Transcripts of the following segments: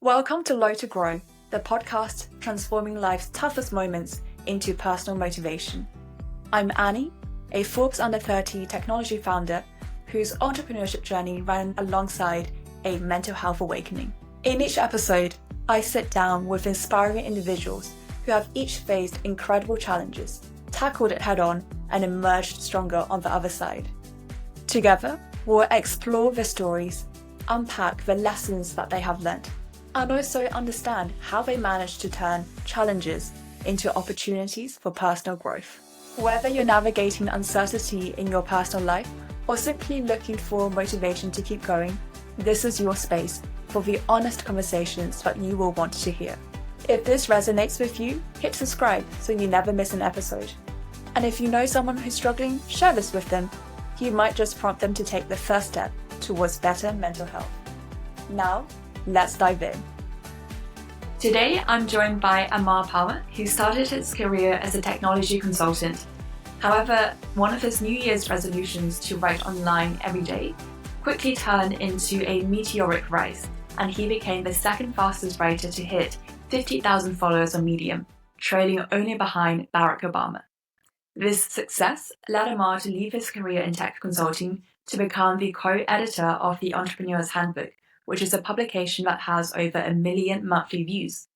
Welcome to Low to Grow, the podcast transforming life's toughest moments into personal motivation. I'm Annie, a Forbes Under 30 technology founder whose entrepreneurship journey ran alongside a mental health awakening. In each episode, I sit down with inspiring individuals who have each faced incredible challenges, tackled it head on, and emerged stronger on the other side. Together, we'll explore their stories, unpack the lessons that they have learned, and also understand how they managed to turn challenges into opportunities for personal growth. Whether you're navigating uncertainty in your personal life or simply looking for motivation to keep going, this is your space for the honest conversations that you will want to hear. If this resonates with you, hit subscribe so you never miss an episode. And if you know someone who's struggling, share this with them. You might just prompt them to take the first step towards better mental health. Now, let's dive in. Today, I'm joined by Amardeep Parmar, who started his career as a technology consultant. However, one of his New Year's resolutions to write online every day quickly turned into a meteoric rise, and he became the second fastest writer to hit 50,000 followers on Medium, trailing only behind Barack Obama. This success led Ammar to leave his career in tech consulting to become the co-editor of the Entrepreneur's Handbook, which is a publication that has over 1 million monthly views.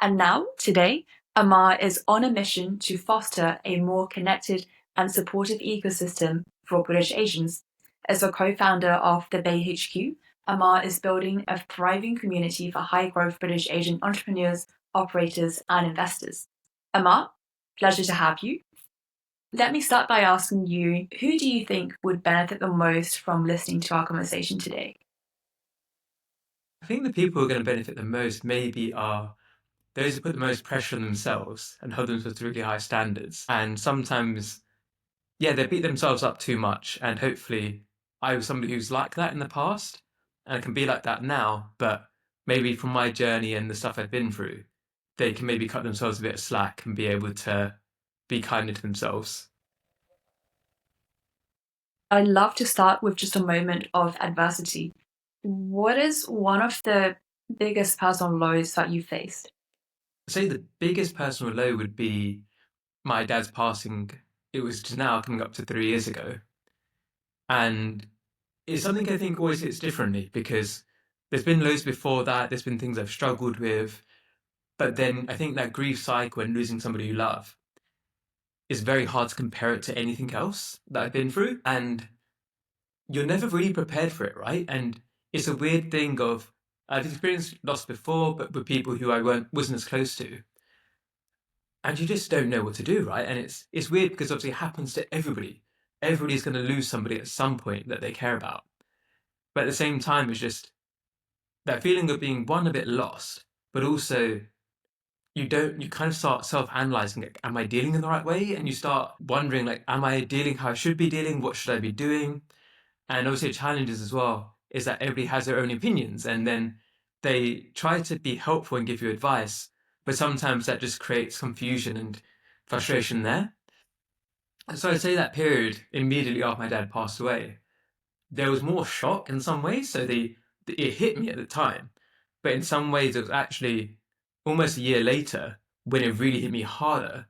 And now, today, Ammar is on a mission to foster a more connected and supportive ecosystem for British Asians. As a co-founder of the BAE HQ, Ammar is building a thriving community for high-growth British Asian entrepreneurs, operators, and investors. Ammar, pleasure to have you. Let me start by asking you, who do you think would benefit the most from listening to our conversation today? I think the people who are going to benefit the most maybe are those who put the most pressure on themselves and hold themselves to really high standards. And sometimes, they beat themselves up too much. And hopefully I was somebody who's like that in the past and I can be like that now. But maybe from my journey and the stuff I've been through, they can maybe cut themselves a bit of slack and be able to be kinder to themselves. I'd love to start with just a moment of adversity. What is one of the biggest personal lows that you faced? I'd say the biggest personal low would be my dad's passing. It was just now coming up to 3 years ago. And it's something I think always hits differently because there's been loads before that. There's been things I've struggled with. But then I think that grief cycle and losing somebody you love is very hard to compare it to anything else that I've been through. And you're never really prepared for it, right? And it's a weird thing of, I've experienced loss before, but with people who I wasn't as close to. And you just don't know what to do, right? And it's weird because obviously it happens to everybody. Everybody's going to lose somebody at some point that they care about. But at the same time, it's just that feeling of being, one, a bit lost, but also you kind of start self-analyzing, like, am I dealing in the right way? And you start wondering, like, am I dealing how I should be dealing? What should I be doing? And obviously challenges as well is that everybody has their own opinions and then they try to be helpful and give you advice, but sometimes that just creates confusion and frustration there. And so I'd say that period immediately after my dad passed away, there was more shock in some ways. So it hit me at the time, but in some ways it was actually almost a year later when it really hit me harder,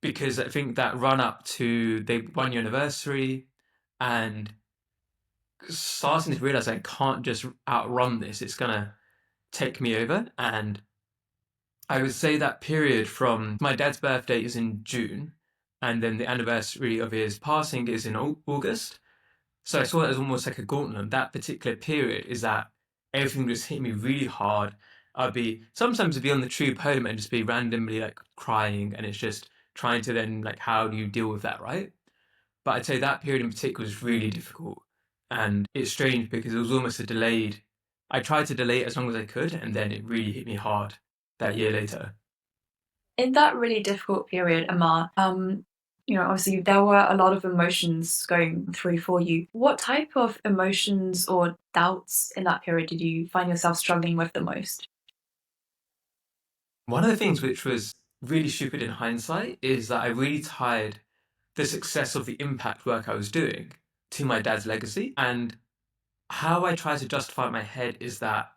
because I think that run up to the 1 year anniversary and starting to realize I can't just outrun this, it's gonna take me over. And I would say that period from my dad's birthday is in June and then the anniversary of his passing is in August. So I saw that as almost like a gauntlet. That particular period is that everything just hit me really hard. Sometimes I'd be on the tube home and just be randomly like crying, and it's just trying to then like, how do you deal with that, right? But I'd say that period in particular was really difficult. And it's strange because it was almost I tried to delay it as long as I could, and then it really hit me hard that year later. In that really difficult period, Ammar, obviously there were a lot of emotions going through for you. What type of emotions or doubts in that period did you find yourself struggling with the most? One of the things which was really stupid in hindsight is that I really tied the success of the impact work I was doing to my dad's legacy. And how I try to justify it in my head is that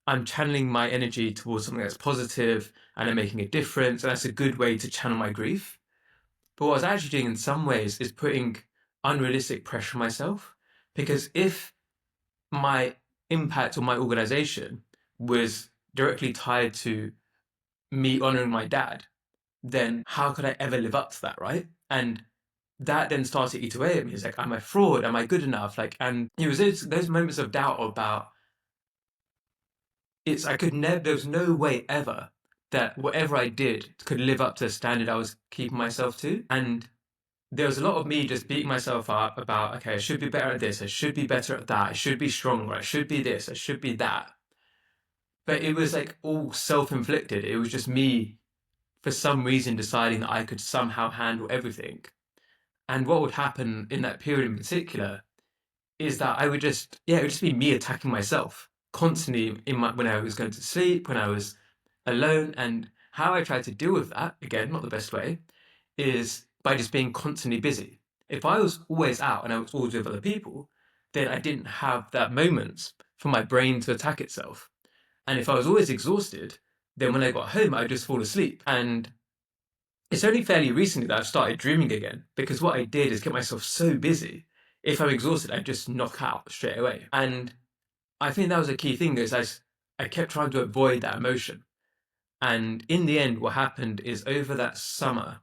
I'm channeling my energy towards something that's positive and I'm making a difference. And that's a good way to channel my grief. But what I was actually doing in some ways is putting unrealistic pressure on myself. Because if my impact on my organization was directly tied to me honoring my dad, then how could I ever live up to that, right? And that then started to eat away at me. It's like, am I fraud? Am I good enough? Like, and it was those moments of doubt about I could never, there was no way ever that whatever I did could live up to the standard I was keeping myself to. And there was a lot of me just beating myself up about, okay, I should be better at this, I should be better at that, I should be stronger, I should be this, I should be that. But it was like all self-inflicted. It was just me, for some reason, deciding that I could somehow handle everything. And what would happen in that period in particular is that I would just, yeah, it would just be me attacking myself constantly when I was going to sleep, when I was alone. And how I tried to deal with that, again, not the best way, is by just being constantly busy. If I was always out and I was always with other people, then I didn't have that moment for my brain to attack itself. And if I was always exhausted, then when I got home, I'd just fall asleep. And it's only fairly recently that I've started dreaming again, because what I did is get myself so busy. If I'm exhausted, I just knock out straight away. And I think that was a key thing, is I kept trying to avoid that emotion. And in the end, what happened is over that summer,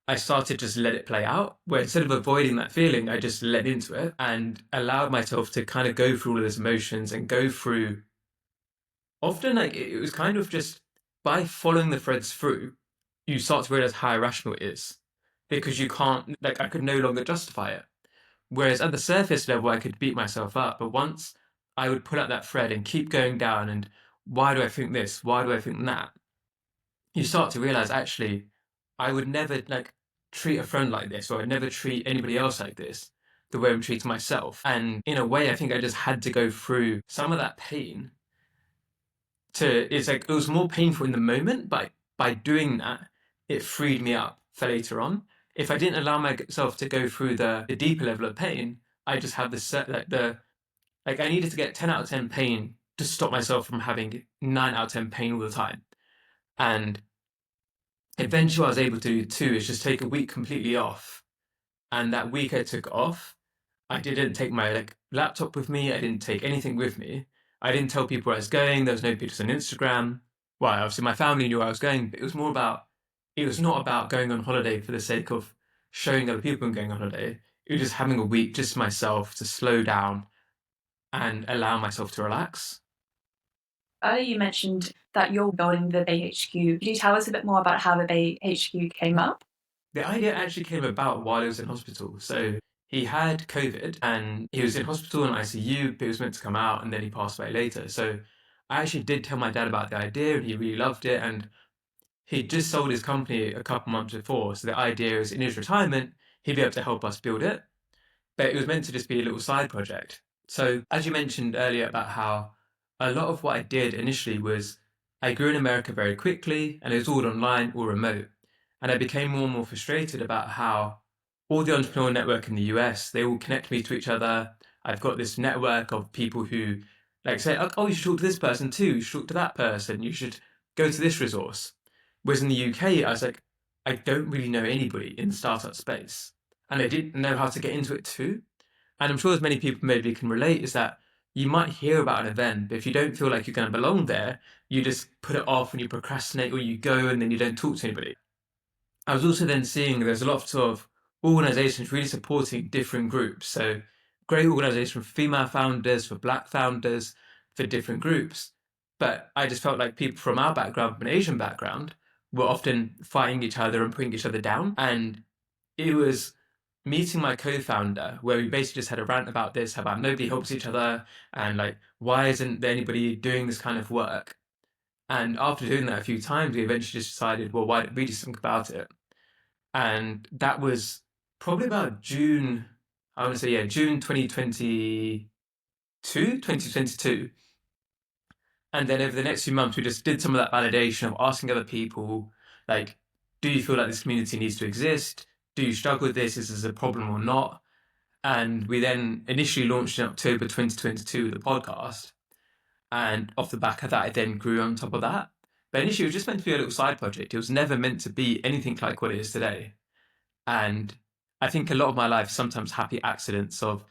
I started to just let it play out, where instead of avoiding that feeling, I just let into it and allowed myself to kind of go through all of those emotions and go through. Often, like, it was kind of just by following the threads through, you start to realize how irrational it is, because you can't, like, I could no longer justify it. Whereas at the surface level, I could beat myself up. But once I would pull out that thread and keep going down, and why do I think this? Why do I think that? You start to realize, actually, I would never, like, treat a friend like this, or I'd never treat anybody else like this, the way I'm treating myself. And in a way, I think I just had to go through some of that pain it's like, it was more painful in the moment, but by doing that, it freed me up for later on. If I didn't allow myself to go through the deeper level of pain, I just had this like I needed to get 10 out of 10 pain to stop myself from having 9 out of 10 pain all the time. And eventually, what I was able to do too is just take a week completely off. And that week I took off, I didn't take my laptop with me. I didn't take anything with me. I didn't tell people where I was going. There was no pictures on Instagram. Well, obviously my family knew where I was going, but it was not about going on holiday for the sake of showing other people I'm going on holiday. It was just having a week just to myself to slow down and allow myself to relax. Earlier you mentioned that you're building the BAE HQ. Could you tell us a bit more about how the BAE HQ came up? The idea actually came about while he was in hospital. So he had COVID and he was in hospital in ICU, but he was meant to come out and then he passed away later. So I actually did tell my dad about the idea and he really loved it. And he just sold his company a couple months before. So the idea is in his retirement, he'd be able to help us build it. But it was meant to just be a little side project. So as you mentioned earlier about how a lot of what I did initially was I grew in America very quickly and it was all online, all remote. And I became more and more frustrated about how all the entrepreneur network in the US, they all connect me to each other. I've got this network of people who like say, oh, you should talk to this person too. You should talk to that person. You should go to this resource. Whereas in the UK, I was like, I don't really know anybody in the startup space. And I didn't know how to get into it too. And I'm sure as many people maybe can relate is that you might hear about an event, but if you don't feel like you're going to belong there, you just put it off and you procrastinate or you go and then you don't talk to anybody. I was also then seeing there's a lot of sort of organizations really supporting different groups. So great organization for female founders, for black founders, for different groups. But I just felt like people from our background, from an Asian background, were often fighting each other and putting each other down. And it was meeting my co-founder where we basically just had a rant about this, about nobody helps each other and like, why isn't there anybody doing this kind of work? And after doing that a few times, we eventually just decided, well, why don't we just think about it? And that was probably about June, I want to say, yeah, June 2022. And then over the next few months, we just did some of that validation of asking other people, like, do you feel like this community needs to exist? Do you struggle with this? Is this a problem or not? And we then initially launched in October 2022 the podcast. And off the back of that, I then grew on top of that. But initially, it was just meant to be a little side project. It was never meant to be anything like what it is today. And I think a lot of my life is sometimes happy accidents of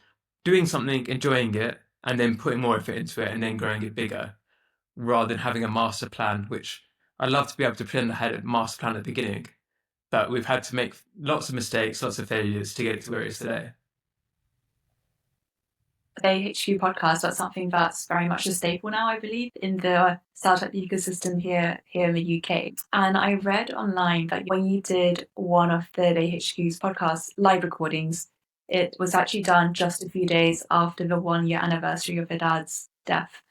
doing something, enjoying it, and then putting more effort into it and then growing it bigger, rather than having a master plan, which I'd love to be able to pretend I had a master plan at the beginning. But we've had to make lots of mistakes, lots of failures to get it to where it is today. The AHQ podcast, that's something that's very much a staple now, I believe, in the startup ecosystem here in the UK. And I read online that when you did one of the AHQ's podcast live recordings, it was actually done just a few days after the 1 year anniversary of your dad's death.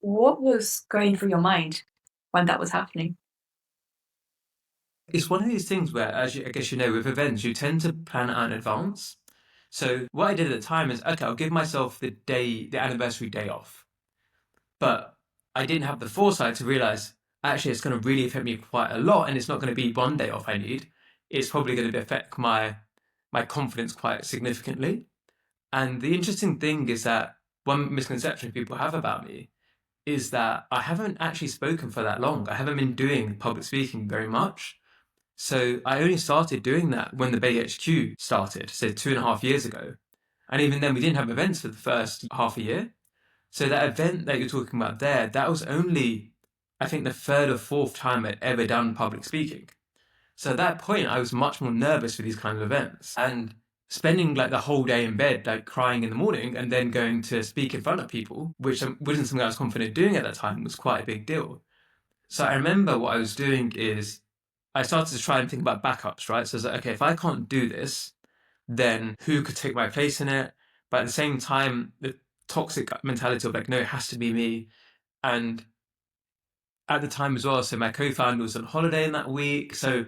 What was going through your mind when that was happening? It's one of these things where, I guess you know, with events, you tend to plan out in advance. So what I did at the time is, okay, I'll give myself the anniversary day off. But I didn't have the foresight to realize actually it's going to really affect me quite a lot, and it's not going to be one day off I need. It's probably going to affect my confidence quite significantly. And the interesting thing is that one misconception people have about me is that I haven't actually spoken for that long. I haven't been doing public speaking very much. So I only started doing that when the Bay HQ started, so 2.5 years ago. And even then, we didn't have events for the first half a year. So that event that you're talking about there, that was only, I think, the third or fourth time I'd ever done public speaking. So at that point, I was much more nervous for these kind of events. And spending like the whole day in bed, like crying in the morning, and then going to speak in front of people, which wasn't something I was confident doing at that time, was quite a big deal. So I remember what I was doing is I started to try and think about backups, right? So I was like, okay, if I can't do this, then who could take my place in it? But at the same time, the toxic mentality of like, no, it has to be me. And at the time as well, so my co-founder was on holiday in that week. So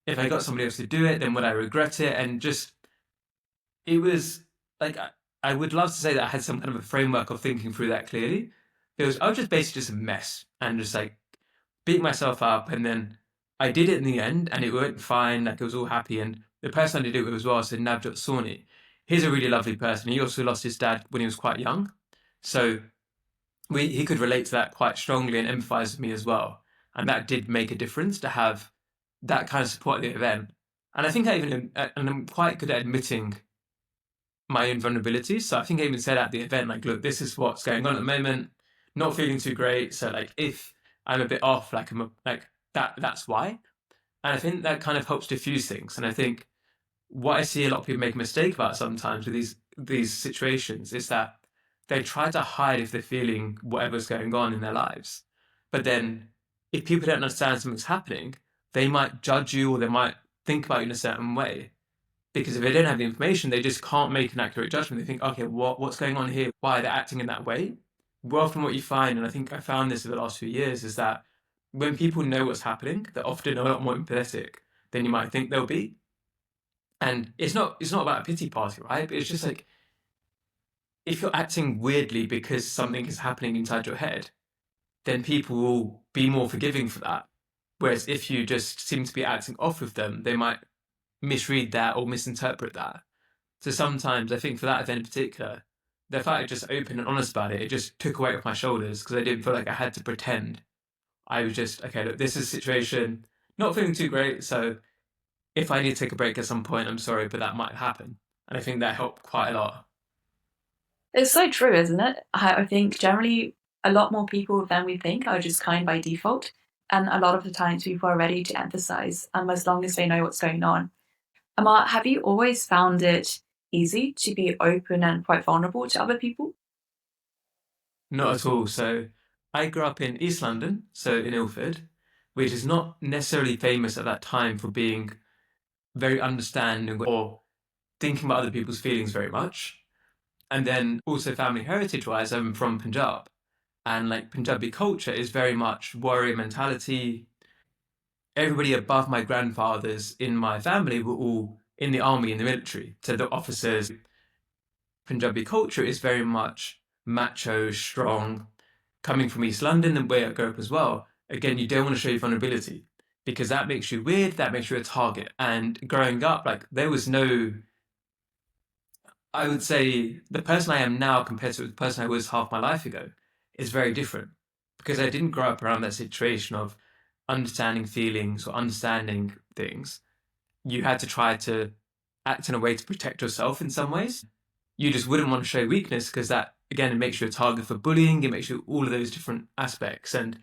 if I got somebody else to do it, then would I regret it? And just, it was like, I would love to say that I had some kind of a framework of thinking through that clearly. I was just basically just a mess and just like beat myself up. And then I did it in the end and it went fine. Like, I was all happy. And the person I did it with as well, so Navjot Sawhney, he's a really lovely person. He also lost his dad when he was quite young. So he could relate to that quite strongly and empathize with me as well. And that did make a difference to have that kind of support at the event. And I think and I'm quite good at admitting my own vulnerabilities. So I think I even said at the event, like, look, this is what's going on at the moment. Not feeling too great. So like, if I'm a bit off, like that's why. And I think that kind of helps diffuse things. And I think what I see a lot of people make a mistake about sometimes with these situations is that they try to hide if they're feeling whatever's going on in their lives. But then if people don't understand something's happening, they might judge you or they might think about you in a certain way. Because if they don't have the information, they just can't make an accurate judgment. They think, okay, what's going on here? Why are they acting in that way? Well, often what you find, and I think I found this over the last few years, is that when people know what's happening, they're often a lot more empathetic than you might think they'll be. And it's not about a pity party, right? But it's just like, if you're acting weirdly because something is happening inside your head, then people will be more forgiving for that. Whereas if you just seem to be acting off with them, they might misread that or misinterpret that. So sometimes I think for that event in particular, the fact I just open and honest about it, it just took away off my shoulders because I didn't feel like I had to pretend. I was just, okay, look, this is a situation, not feeling too great. So if I need to take a break at some point, I'm sorry, but that might happen. And I think that helped quite a lot. It's so true, isn't it? I think generally a lot more people than we think are just kind by default. And a lot of the times people are ready to empathize, as long as they know what's going on. Amar, have you always found it easy to be open and quite vulnerable to other people? Not at all. So I grew up in East London, so in Ilford, which is not necessarily famous at that time for being very understanding or thinking about other people's feelings very much. And then also family heritage wise, I'm from Punjab. And like Punjabi culture is very much warrior mentality. Everybody above my grandfathers in my family were all in the army, in the military. So the officers, Punjabi culture is very much macho, strong. Coming from East London and where I grew up as well, again, you don't want to show your vulnerability because that makes you weird, that makes you a target. And growing up, like there was no, I would say the person I am now compared to the person I was half my life ago is very different because I didn't grow up around that situation of understanding feelings or understanding things. You had to try to act in a way to protect yourself in some ways. You just wouldn't want to show weakness because that, again, it makes you a target for bullying, it makes you all of those different aspects. And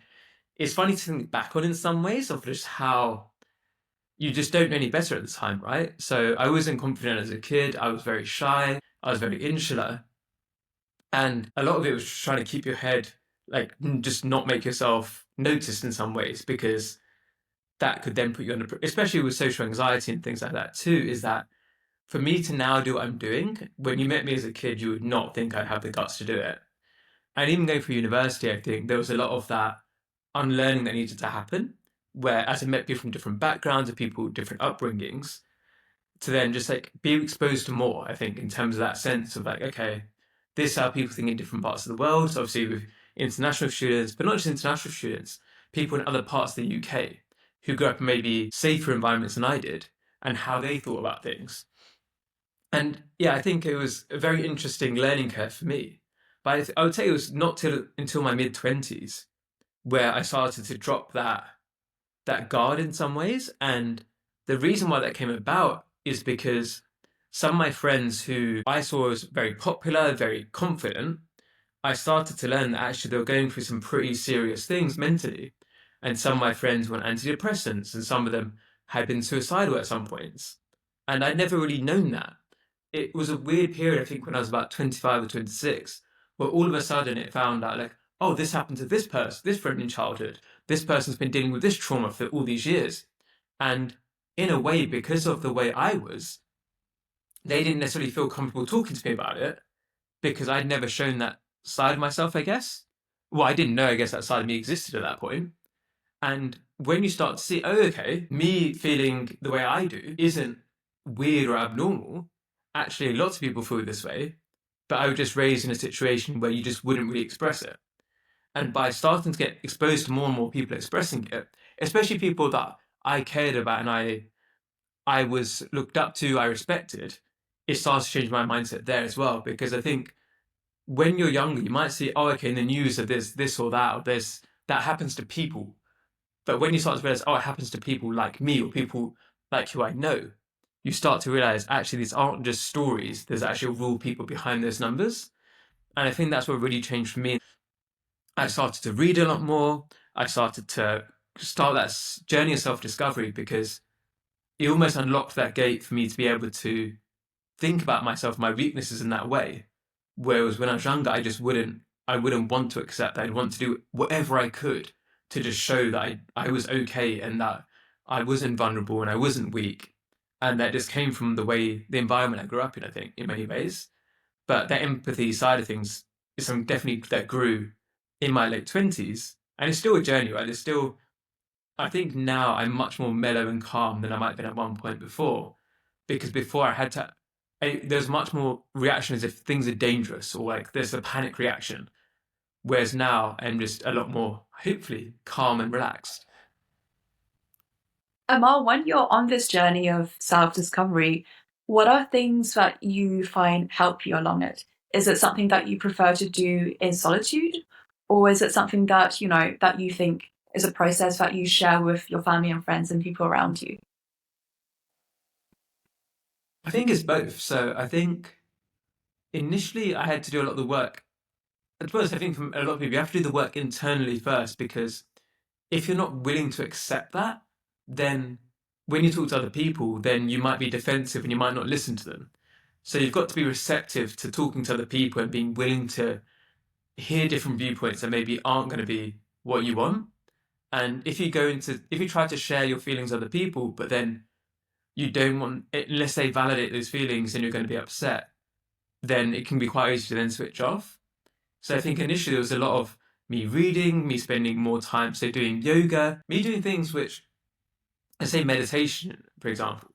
it's funny to think back on in some ways of just how you just don't know any better at the time, right? So I wasn't confident as a kid, I was very shy, I was very insular. And a lot of it was just trying to keep your head, like, just not make yourself noticed in some ways because that could then put you under, especially with social anxiety and things like that too, is that for me to now do what I'm doing, when you met me as a kid, you would not think I'd have the guts to do it. And even going through university, I think there was a lot of that unlearning that needed to happen, where as I met people from different backgrounds and people with different upbringings, to then just like be exposed to more, I think, in terms of that sense of like, okay, this is how people think in different parts of the world. So obviously with international students, but not just international students, people in other parts of the UK who grew up in maybe safer environments than I did and how they thought about things. And yeah, I think it was a very interesting learning curve for me. But I would say it was not till until my mid 20s where I started to drop that guard in some ways. And the reason why that came about is because some of my friends who I saw as very popular, very confident, I started to learn that actually they were going through some pretty serious things mentally. And some of my friends were on antidepressants, and some of them had been suicidal at some points. And I'd never really known that. It was a weird period, I think, when I was about 25 or 26, where all of a sudden it found out, like, oh, this happened to this person, this friend in childhood. This person's been dealing with this trauma for all these years. And in a way, because of the way I was, they didn't necessarily feel comfortable talking to me about it because I'd never shown that side of myself, I guess. Well, I didn't know, I guess, that side of me existed at that point. And when you start to see, oh, okay, me feeling the way I do isn't weird or abnormal. Actually, lots of people feel this way, but I was just raised in a situation where you just wouldn't really express it. And by starting to get exposed to more and more people expressing it, especially people that I cared about and I was looked up to, I respected, it starts to change my mindset there as well. Because I think when you're younger, you might see, oh, okay, in the news that there's this or that, or there's that happens to people. But when you start to realize, oh, it happens to people like me or people like who I know, you start to realize actually these aren't just stories. There's actually real people behind those numbers. And I think that's what really changed for me. I started to read a lot more. I started to start that journey of self-discovery because it almost unlocked that gate for me to be able to think about myself, my weaknesses in that way. Whereas when I was younger, I wouldn't want to accept that. I'd want to do whatever I could to just show that I was okay and that I wasn't vulnerable and I wasn't weak. And that just came from the environment I grew up in, I think, in many ways. But that empathy side of things is something definitely that grew in my late 20s. And it's still a journey, right? It's still, I think now I'm much more mellow and calm than I might have been at one point before. Because before there's much more reaction as if things are dangerous or like there's a panic reaction. Whereas now I'm just a lot more, hopefully, calm and relaxed. Amar, when you're on this journey of self-discovery, what are things that you find help you along it? Is it something that you prefer to do in solitude? Or is it something that, that you think is a process that you share with your family and friends and people around you? I think it's both. So I think initially I had to do a lot of the work. At first, I think from a lot of people, you have to do the work internally first because if you're not willing to accept that, then when you talk to other people, then you might be defensive and you might not listen to them. So you've got to be receptive to talking to other people and being willing to hear different viewpoints that maybe aren't going to be what you want. And if you try to share your feelings with other people, but then you don't want, unless they validate those feelings and you're going to be upset, then it can be quite easy to then switch off. So I think initially there was a lot of me reading, me spending more time, say, doing yoga, me doing things which, I say meditation, for example,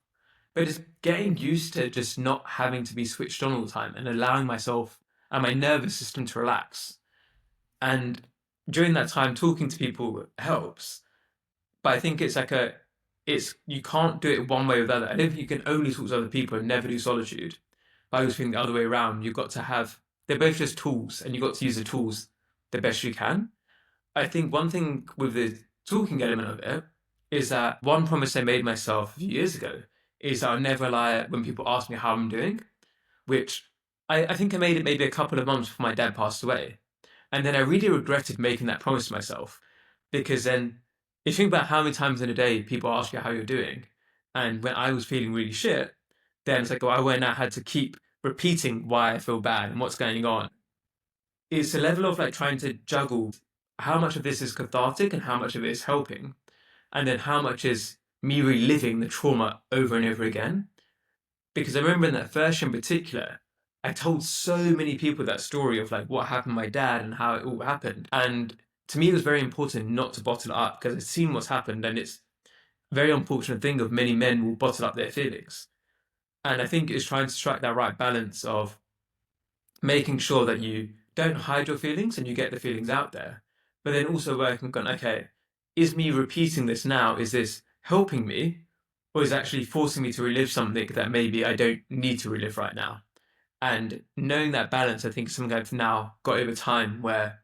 but just getting used to just not having to be switched on all the time and allowing myself and my nervous system to relax. And during that time, talking to people helps. But I think you can't do it one way or the other. I don't think you can only talk to other people and never do solitude. But I always think the other way around, they're both just tools and you've got to use the tools the best you can. I think one thing with the talking element of it is that one promise I made myself a few years ago is that I'll never lie when people ask me how I'm doing, which I think I made it maybe a couple of months before my dad passed away. And then I really regretted making that promise to myself because then if you think about how many times in a day people ask you how you're doing, and when I was feeling really shit, then it's like, oh, I went and I had to keep repeating why I feel bad and what's going on. It's a level of like trying to juggle how much of this is cathartic and how much of it is helping, and then how much is me reliving the trauma over and over again. Because I remember in that first year in particular, I told so many people that story of like what happened to my dad and how it all happened. And to me, it was very important not to bottle it up because I'd seen what's happened, and it's a very unfortunate thing of many men will bottle up their feelings. And I think it's trying to strike that right balance of making sure that you don't hide your feelings and you get the feelings out there, but then also working on, okay, is me repeating this now, is this helping me, or is it actually forcing me to relive something that maybe I don't need to relive right now? And knowing that balance, I think is something I've now got over time where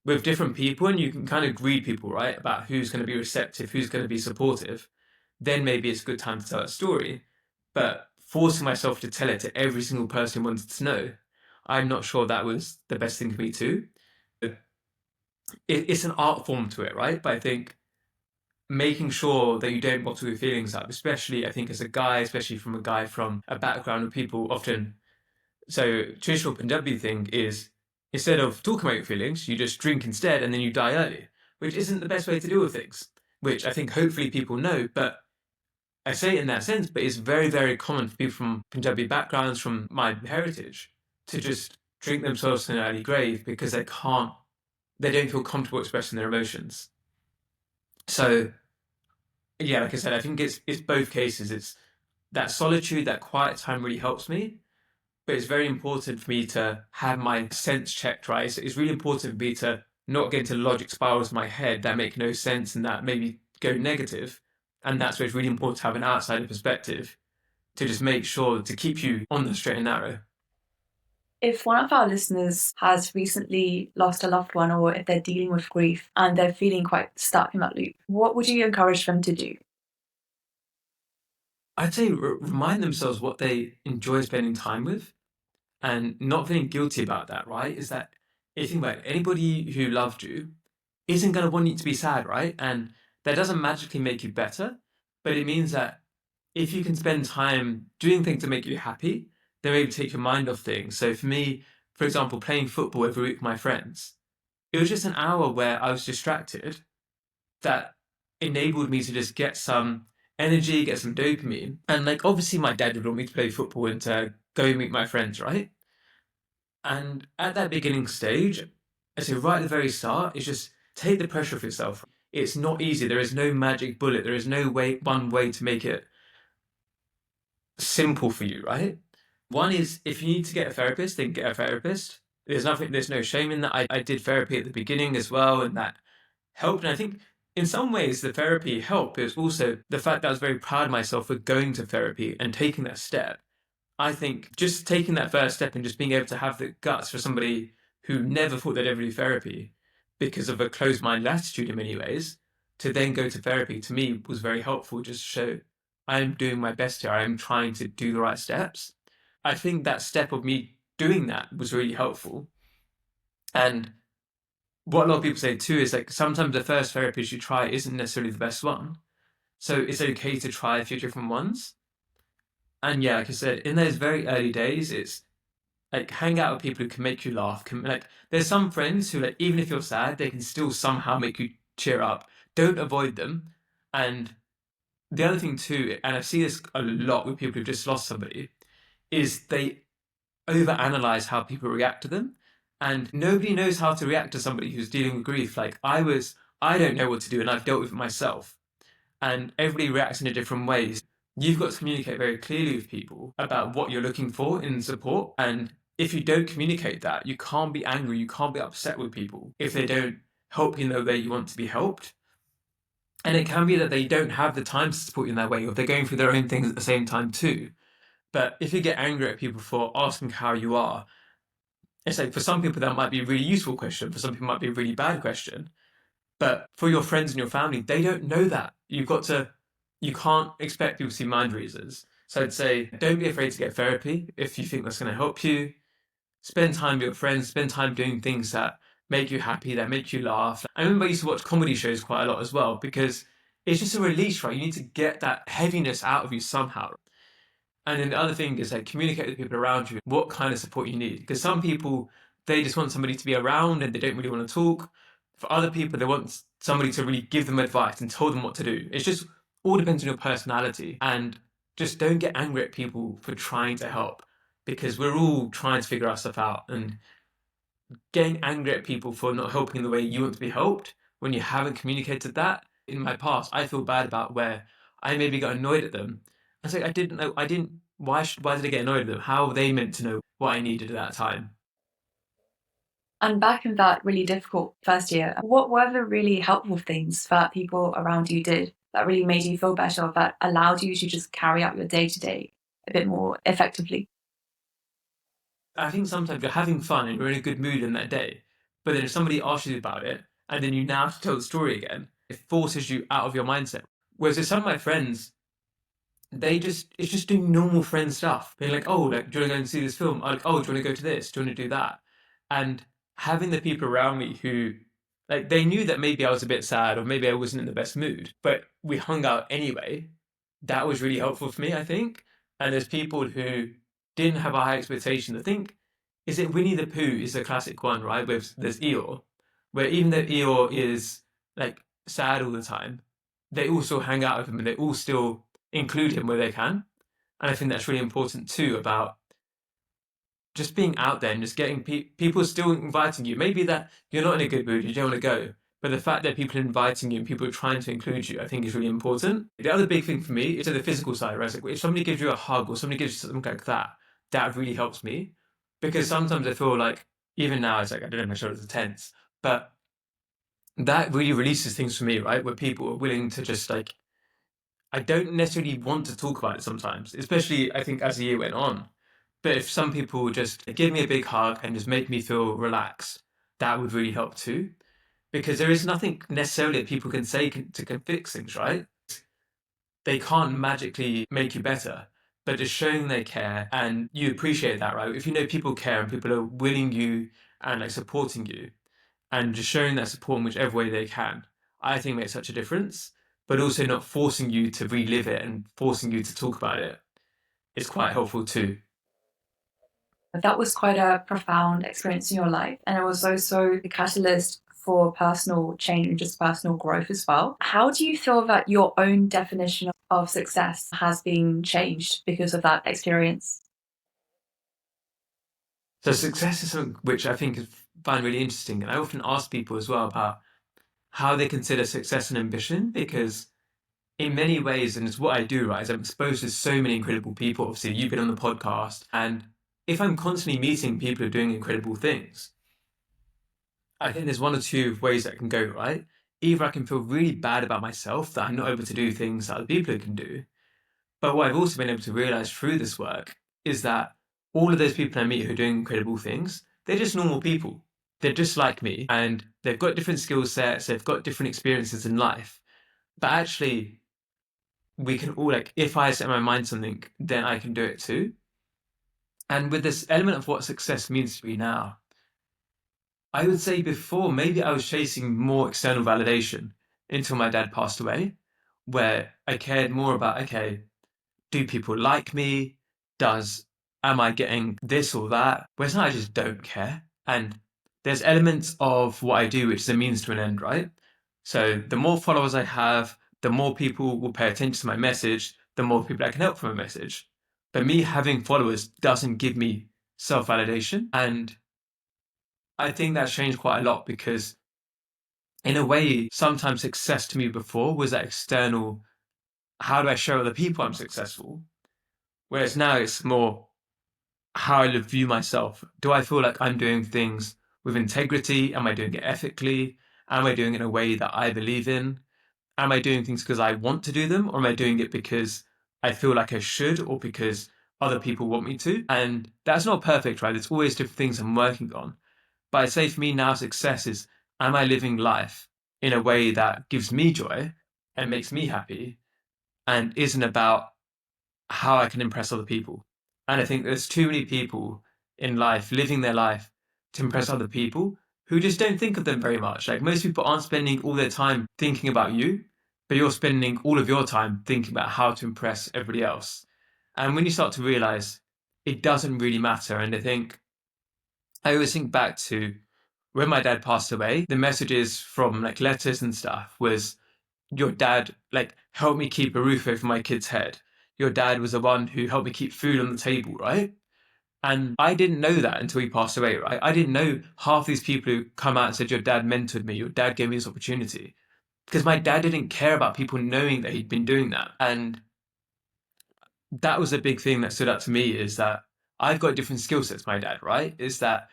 with different people, and you can kind of read people, right, about who's going to be receptive, who's going to be supportive, then maybe it's a good time to tell a story. But forcing myself to tell it to every single person who wanted to know, I'm not sure that was the best thing for me too. It's an art form to it, right? But I think making sure that you don't bottle your feelings up, especially I think as a guy, especially from a guy from a background where people often, so traditional Punjabi thing is instead of talking about your feelings, you just drink instead and then you die early, which isn't the best way to deal with things, which I think hopefully people know, but I say it in that sense, but it's very, very common for people from Punjabi backgrounds, from my heritage, to just drink themselves to an early grave because they don't feel comfortable expressing their emotions. So yeah, like I said, I think it's both cases. It's that solitude, that quiet time really helps me, but it's very important for me to have my sense checked, right? So it's really important for me to not get into logic spirals in my head that make no sense and that maybe go negative. And that's where it's really important to have an outsider perspective to just make sure to keep you on the straight and narrow. If one of our listeners has recently lost a loved one, or if they're dealing with grief and they're feeling quite stuck in that loop, what would you encourage them to do? I'd say remind themselves what they enjoy spending time with and not feeling guilty about that, right? Is that if you think about it, anybody who loved you isn't going to want you to be sad, right? And that doesn't magically make you better, but it means that if you can spend time doing things that make you happy, then maybe take your mind off things. So for me, for example, playing football every week with my friends, it was just an hour where I was distracted that enabled me to just get some energy, get some dopamine. And like obviously my dad would want me to play football and to go meet my friends, right? And at that beginning stage, I say right at the very start, is just take the pressure off yourself. It's not easy. There is no magic bullet. There is no one way to make it simple for you, right? One is if you need to get a therapist, then get a therapist. There's no shame in that. I did therapy at the beginning as well, and that helped. And I think in some ways the therapy helped. It was also the fact that I was very proud of myself for going to therapy and taking that step. I think just taking that first step and just being able to have the guts for somebody who never thought they'd ever do therapy because of a closed minded attitude in many ways, to then go to therapy to me was very helpful. Just to show I'm doing my best here. I'm trying to do the right steps. I think that step of me doing that was really helpful. And what a lot of people say too is like sometimes the first therapist you try isn't necessarily the best one. So it's okay to try a few different ones. And yeah, like I said, in those very early days, it's like hang out with people who can make you laugh. Can like there's some friends who like even if you're sad, they can still somehow make you cheer up. Don't avoid them. And the other thing too, and I see this a lot with people who've just lost somebody, is they overanalyze how people react to them. And nobody knows how to react to somebody who's dealing with grief. Like I don't know what to do, and I've dealt with it myself. And everybody reacts in a different ways. You've got to communicate very clearly with people about what you're looking for in support. And if you don't communicate that, you can't be angry, you can't be upset with people if they don't help you in the way you want to be helped. And it can be that they don't have the time to support you in that way, or they're going through their own things at the same time too. But if you get angry at people for asking how you are, It's like for some people that might be a really useful question, for some people it might be a really bad question. But for your friends and your family, they don't know that. You can't expect people to see mind readers. So I'd say don't be afraid to get therapy if you think that's going to help you. Spend time with your friends, spend time doing things that make you happy, that make you laugh. I remember I used to watch comedy shows quite a lot as well because it's just a release, right? You need to get that heaviness out of you somehow. And then the other thing is like communicate with people around you what kind of support you need. Because some people, they just want somebody to be around and they don't really want to talk. For other people, they want somebody to really give them advice and tell them what to do. It's just all depends on your personality. And just don't get angry at people for trying to help because we're all trying to figure our stuff out. And getting angry at people for not helping the way you want to be helped when you haven't communicated that. In my past, I feel bad about where I maybe got annoyed at them. I say I didn't know. I didn't. Why did I get annoyed at them? How are they meant to know what I needed at that time? And back in that really difficult first year, what were the really helpful things that people around you did that really made you feel better, that allowed you to just carry out your day to day a bit more effectively? I think sometimes you're having fun and you're in a good mood in that day, but then if somebody asks you about it and then you now have to tell the story again, it forces you out of your mindset. Whereas with some of my friends, it's just doing normal friend stuff. Being like, oh, like, do you want to go and see this film? Like, oh, do you want to go to this? Do you want to do that? And having the people around me who, like, they knew that maybe I was a bit sad or maybe I wasn't in the best mood, but we hung out anyway. That was really helpful for me, I think. And there's people who didn't have a high expectation. I think, is it Winnie the Pooh is the classic one, right? With there's Eeyore, where even though Eeyore is like sad all the time, they also hang out with him and they all still include him where they can. And I think that's really important too about just being out there and just getting people still inviting you. Maybe that you're not in a good mood, you don't want to go. But the fact that people are inviting you and people are trying to include you, I think is really important. The other big thing for me is the physical side, right? Like if somebody gives you a hug or somebody gives you something like that, that really helps me. Because sometimes I feel like, even now, it's like, I don't know, my shoulders are tense. But that really releases things for me, right? Where people are willing to just like I don't necessarily want to talk about it sometimes, especially I think as the year went on. But if some people just give me a big hug and just make me feel relaxed, that would really help too. Because there is nothing necessarily that people can say can fix things, right? They can't magically make you better, but just showing they care and you appreciate that, right? If you know people care and people are willing you and like supporting you, and just showing that support in whichever way they can, I think makes such a difference. But also not forcing you to relive it and forcing you to talk about it is quite helpful too. That was quite a profound experience in your life. And it was also the catalyst for personal change and just personal growth as well. How do you feel that your own definition of success has been changed because of that experience? So success is something which I think is find really interesting, and I often ask people as well about how they consider success and ambition because in many ways, and it's what I do, right, is I'm exposed to so many incredible people. Obviously, you've been on the podcast, and if I'm constantly meeting people who are doing incredible things, I think there's one or two ways that can go, right? Either I can feel really bad about myself that I'm not able to do things that other people can do. But what I've also been able to realize through this work is that all of those people I meet who are doing incredible things, they're just normal people. They're just like me, and they've got different skill sets, they've got different experiences in life. But actually, we can all like if I set my mind to something, then I can do it too. And with this element of what success means to me now, I would say before maybe I was chasing more external validation until my dad passed away, where I cared more about okay, do people like me? Does am I getting this or that? Whereas now I just don't care. And there's elements of what I do which is a means to an end, right? So the more followers I have, the more people will pay attention to my message, the more people I can help from a message. But me having followers doesn't give me self-validation. And I think that's changed quite a lot because in a way, sometimes success to me before was that external, how do I show other people I'm successful? Whereas now it's more how I view myself. Do I feel like I'm doing things with integrity? Am I doing it ethically? Am I doing it in a way that I believe in? Am I doing things because I want to do them, or am I doing it because I feel like I should, or because other people want me to. And that's not perfect, right? There's always different things I'm working on. But I'd say for me now, success is, am I living life in a way that gives me joy and makes me happy and isn't about how I can impress other people? And I think there's too many people in life living their life to impress other people who just don't think of them very much. Like most people aren't spending all their time thinking about you, but you're spending all of your time thinking about how to impress everybody else. And when you start to realize it doesn't really matter, and I always think back to when my dad passed away, the messages from like letters and stuff was your dad like helped me keep a roof over my kid's head. Your dad was the one who helped me keep food on the table, right? And I didn't know that until he passed away, right? I didn't know half these people who come out and said, your dad mentored me, your dad gave me this opportunity. Because my dad didn't care about people knowing that he'd been doing that. And that was a big thing that stood out to me is that I've got different skill sets, my dad, right? Is that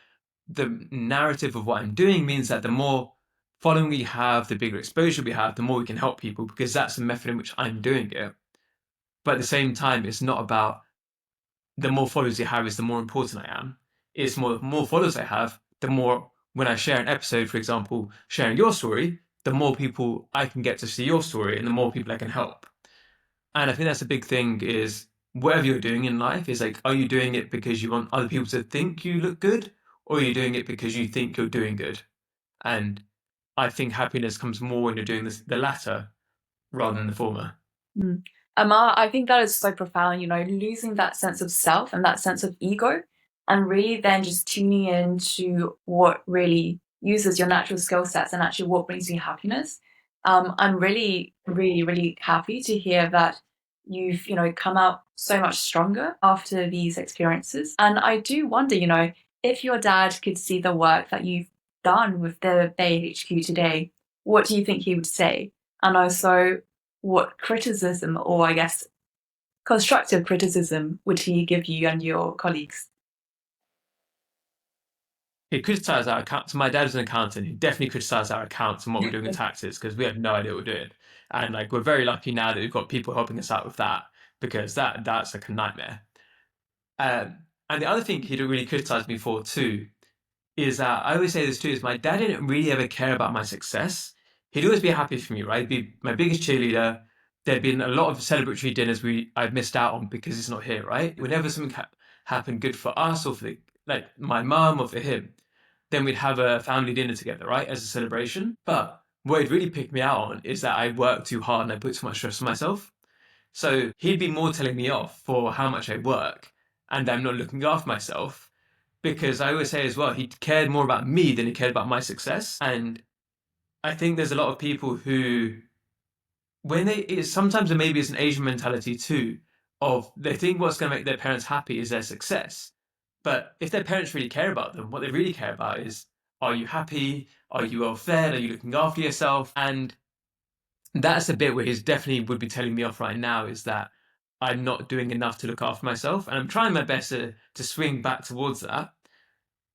the narrative of what I'm doing means that the more following we have, the bigger exposure we have, the more we can help people because that's the method in which I'm doing it. But at the same time, it's not about the more followers you have is the more important I am. It's more the more followers I have, the more when I share an episode, for example, sharing your story, the more people I can get to see your story and the more people I can help. And I think that's a big thing is whatever you're doing in life is like, are you doing it because you want other people to think you look good? Or are you doing it because you think you're doing good? And I think happiness comes more when you're doing this, the latter rather than the former. Amar, I think that is so profound, losing that sense of self and that sense of ego, and really then just tuning into what really uses your natural skill sets and actually what brings you happiness. I'm really, really, really happy to hear that you've, come out so much stronger after these experiences. And I do wonder, if your dad could see the work that you've done with the BAE HQ today, what do you think he would say? And also, what criticism, or I guess constructive criticism, would he give you and your colleagues? He criticised our accounts. So my dad was an accountant. He definitely criticised our accounts and what we're doing with taxes because we had no idea what we're doing. And like we're very lucky now that we've got people helping us out with that because that's like a nightmare. And the other thing he'd really criticised me for too is that I always say this too is my dad didn't really ever care about my success. He'd always be happy for me, right? He'd be my biggest cheerleader. There'd been a lot of celebratory dinners I'd missed out on because he's not here, right? Whenever something happened good for us or for like my mum or for him, then we'd have a family dinner together, right, as a celebration. But what it really picked me out on is that I worked too hard and I put too much stress on myself. So he'd be more telling me off for how much I work and I'm not looking after myself because I always say as well, he cared more about me than he cared about my success. And I think there's a lot of people who, sometimes maybe it's an Asian mentality too, of they think what's going to make their parents happy is their success. But if their parents really care about them, what they really care about is, are you happy? Are you well fed? Are you looking after yourself? And that's the bit where he's definitely would be telling me off right now is that I'm not doing enough to look after myself. And I'm trying my best to swing back towards that.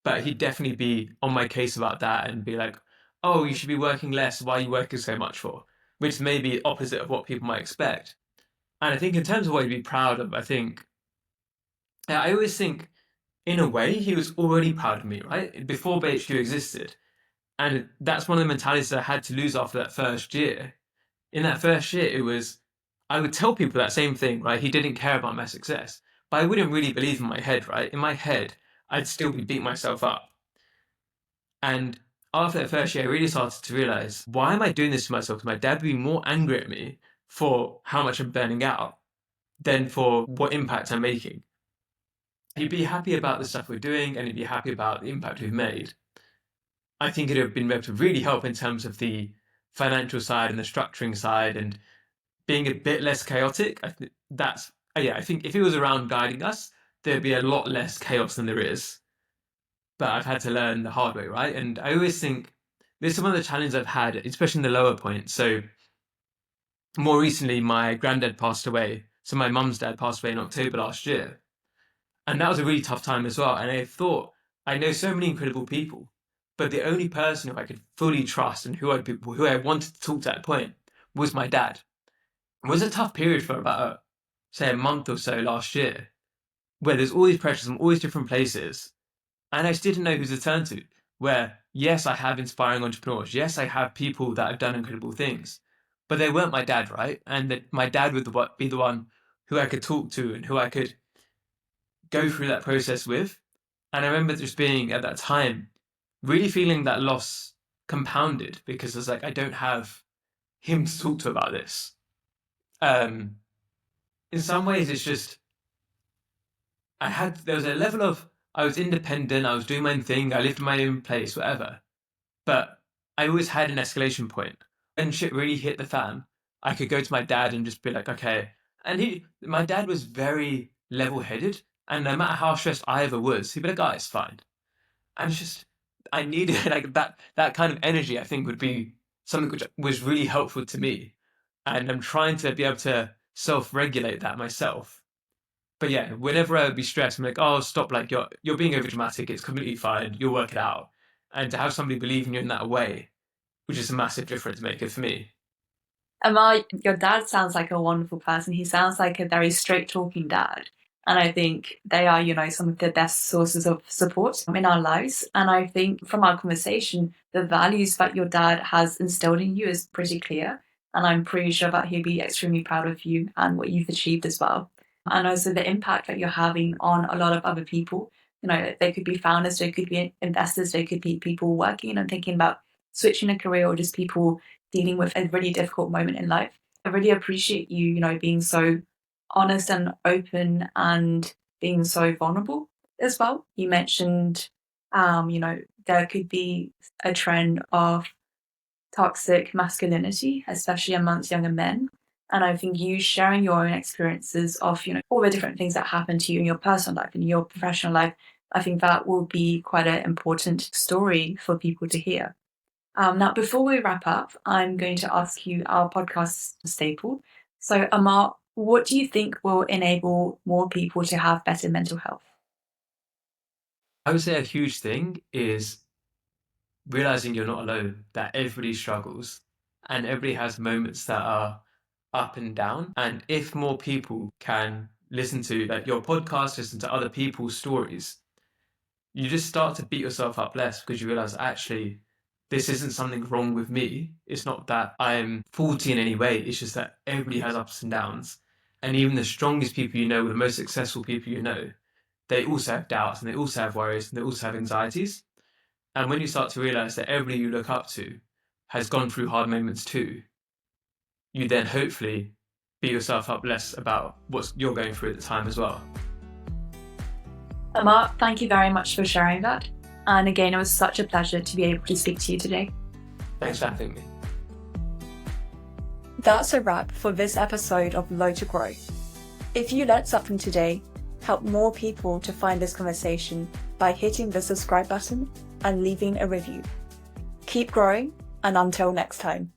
But he'd definitely be on my case about that and be like, oh, you should be working less. Why are you working so much for? Which may be opposite of what people might expect. And I think in terms of what he'd be proud of, I always think in a way, he was already proud of me, right? Before BHQ existed. And that's one of the mentalities I had to lose after that first year. In that first year, I would tell people that same thing, right? He didn't care about my success. But I wouldn't really believe in my head, right? In my head, I'd still be beating myself up. And after that first year, I really started to realize, why am I doing this to myself? Because my dad would be more angry at me for how much I'm burning out than for what impact I'm making. He'd be happy about the stuff we're doing and he'd be happy about the impact we've made. I think it'd have been able to really help in terms of the financial side and the structuring side and being a bit less chaotic. I think if he was around guiding us, there'd be a lot less chaos than there is. But I've had to learn the hard way, right? And I always think this is one of the challenges I've had, especially in the lower point. So more recently, my granddad passed away. So my mum's dad passed away in October last year. And that was a really tough time as well. And I thought, I know so many incredible people, but the only person who I could fully trust and who I wanted to talk to at that point was my dad. It was a tough period for about, say, a month or so last year. where there's all these pressures from all these different places, and I just didn't know who to turn to. Where, yes, I have inspiring entrepreneurs. Yes, I have people that have done incredible things, but they weren't my dad, right? And that my dad would be the one who I could talk to and who I could go through that process with. And I remember just being at that time, really feeling that loss compounded because I was like, I don't have him to talk to about this. In some ways, it's just there was a level of, I was independent, I was doing my own thing, I lived in my own place, whatever. But I always had an escalation point. When shit really hit the fan, I could go to my dad and just be like, okay. And my dad was very level-headed, and no matter how stressed I ever was, he'd be like, oh, it's fine. And it's just, I needed like that kind of energy, I think would be something which was really helpful to me. And I'm trying to be able to self-regulate that myself. But yeah, whenever I would be stressed, I'm like, oh, stop, like you're being over dramatic, it's completely fine, you'll work it out. And to have somebody believe in you in that way, which is a massive difference maker for me. Amar, your dad sounds like a wonderful person. He sounds like a very straight talking dad. And I think they are, some of the best sources of support in our lives. And I think from our conversation, the values that your dad has instilled in you is pretty clear. And I'm pretty sure that he'll be extremely proud of you and what you've achieved as well. And also the impact that you're having on a lot of other people. They could be founders, they could be investors, they could be people working and thinking about switching a career, or just people dealing with a really difficult moment in life. I really appreciate you, being so honest and open and being so vulnerable as well. You mentioned, there could be a trend of toxic masculinity, especially amongst younger men. And I think you sharing your own experiences of, all the different things that happen to you in your personal life and your professional life, I think that will be quite an important story for people to hear. Now, before we wrap up, I'm going to ask you our podcast staple. So, Amar, what do you think will enable more people to have better mental health? I would say a huge thing is realizing you're not alone, that everybody struggles and everybody has moments that are up and down. And if more people can listen to like your podcast, listen to other people's stories, you just start to beat yourself up less because you realize actually this isn't something wrong with me. It's not that I'm faulty in any way. It's just that everybody has ups and downs. And even the strongest people the most successful people they also have doubts and they also have worries and they also have anxieties. And when you start to realize that everybody you look up to has gone through hard moments too, you then hopefully beat yourself up less about what you're going through at the time as well. Amar, thank you very much for sharing that. And again, it was such a pleasure to be able to speak to you today. Thanks for having me. That's a wrap for this episode of Low to Grow. If you learned something today, help more people to find this conversation by hitting the subscribe button and leaving a review. Keep growing, and until next time.